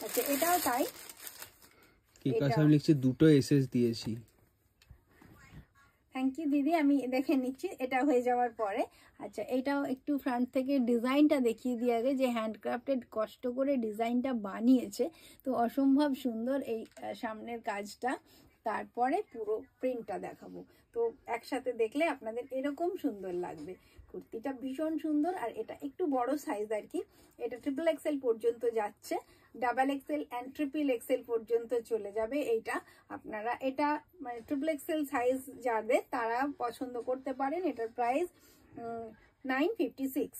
আচ্ছা এটাও তাই, কেকা সব লিখছে দুটো এসএস দিয়েছি। থ্যাংক ইউ দিদি, আমি দেখে নিচ্ছি এটা হয়ে যাওয়ার পরে। আচ্ছা এটাও একটু ফ্রন্ট থেকে ডিজাইনটা দেখিয়ে দিয়ে আগে, যে হ্যান্ডক্রাফটেড কষ্ট করে ডিজাইনটা বানিয়েছে, তো অসম্ভব সুন্দর এই সামনের কাজটা। তারপরে পুরো প্রিন্টটা দেখাবো, তো একসাথে দেখলে আপনাদের এরকম সুন্দর লাগবে। কুর্তিটা ভীষণ সুন্দর, আর এটা একটু বড় সাইজ আর কি, এটা ট্রিপল এক্সেল পর্যন্ত যাচ্ছে, double XL and triple Excel পর্যন্ত চলে যাবে এইটা। আপনারা এটা মানে ট্রিপল এক্সেল সাইজ যাদের তারা পছন্দ করতে পারেন। এটার প্রাইস 956।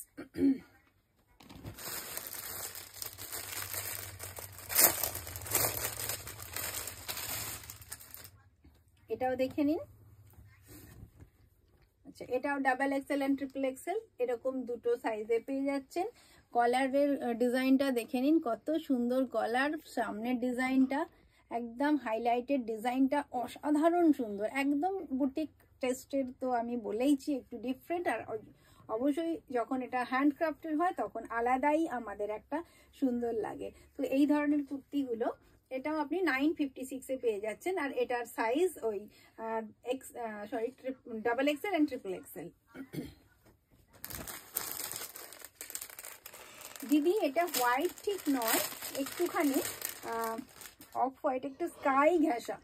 এটাও দেখে নিন। আচ্ছা এটাও double XL and triple XL এরকম দুটো সাইজে পেয়ে যাচ্ছেন। কলারের ডিজাইনটা দেখে নিন, কত সুন্দর কলার, সামনের ডিজাইনটা একদম হাইলাইটেড, ডিজাইনটা অসাধারণ সুন্দর, একদম বুটিক টেস্টের। তো আমি বলেইছি একটু ডিফারেন্ট, আর অবশ্যই যখন এটা হ্যান্ডক্রাফটেড হয় তখন আলাদাই আমাদের একটা সুন্দর লাগে। তো এই ধরনের কুর্তিগুলো এটাও আপনি 956 পেয়ে যাচ্ছেন, আর এটার সাইজ ওই double XL and triple XL. দিদি এটা হোয়াইট ঠিক নয়, একটুখানি অফ হোয়াইট, একটু স্কাই ঘেঁষা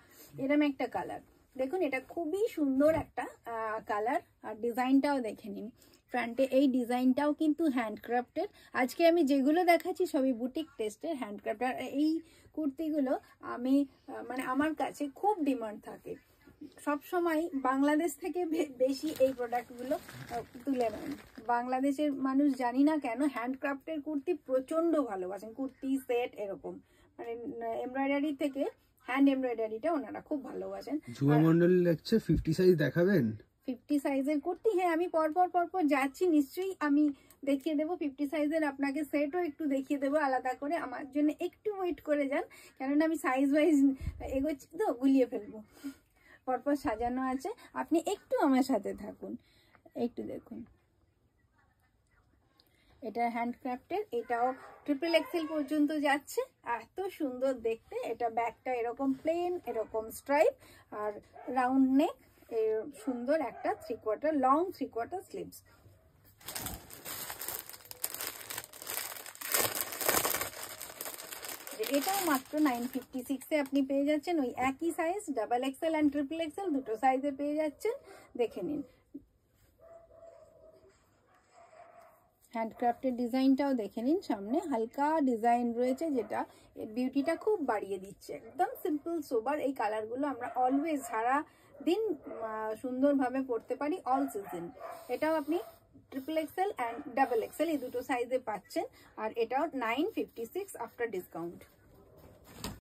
এরকম একটা কালার। দেখুন এটা খুবই সুন্দর একটা কালার, আর ডিজাইনটাও দেখে নিন। ফ্রন্টে এই ডিজাইনটাও কিন্তু হ্যান্ডক্রাফটেড। আজকে আমি যেগুলো দেখাচ্ছি সবই বুটিক টেস্টের হ্যান্ডক্রাফট। আর এই কুর্তিগুলো আমি মানে আমার কাছে খুব ডিমান্ড থাকে, সব সময় বাংলাদেশ থেকে বেশি এই প্রোডাক্টগুলো তুলে নেন। বাংলাদেশের মানুষ জানি না কেন হ্যান্ডক্রাফটের কুর্তি প্রচন্ড ভালোবাসেন, কুর্তি সেট এরকম, মানে এমব্রয়ডারি থেকে হ্যান্ড এমব্রয়ডারিটা ওনারা খুব ভালোবাসেন। ঝুমা মন্ডল লেখছে 50 সাইজ দেখাবেন? 50 সাইজের কুর্তি, হ্যাঁ আমি পরপর যাচ্ছি, নিশ্চয়ই আমি দেখিয়ে দেবো 50 সাইজের, আপনাকে সেটও একটু দেখিয়ে দেবো আলাদা করে। আমার জন্য একটু ওয়েট করে যান, কেননা আমি সাইজ ওয়াইজ এগোচ্ছি তো গুলিয়ে ফেলবো। পরপর সাজানো আছে, আপনি একটু আমার সাথে থাকুন, একটু দেখুন। এটা হ্যান্ডক্রাফটের, এটাও ট্রিপল এক্সেল পর্যন্ত যাচ্ছে, এত সুন্দর দেখতে। এটা ব্যাকটা এরকম প্লেন, এরকম স্ট্রাইপ, আর রাউন্ড নেক, সুন্দর একটা 3/4 লং 3/4 স্লিভস। এটাও মাত্র 956 আপনি পেয়ে যাচ্ছেন, ওই একই size double XL and triple Excel দুটো সাইজে পেয়ে যাচ্ছেন। দেখে নিন হ্যান্ডক্রাফটের ডিজাইনটাও দেখে নিন, সামনে হালকা ডিজাইন রয়েছে যেটা এর বিউটিটা খুব বাড়িয়ে দিচ্ছে। একদম সিম্পল সোবার এই কালারগুলো আমরা অলওয়েজ সারা দিন সুন্দরভাবে পরতে পারি, অল সিজন। এটাও আপনি triple Excel and double XL এই দুটো সাইজে পাচ্ছেন, আর এটাও 956 আফটার ডিসকাউন্ট।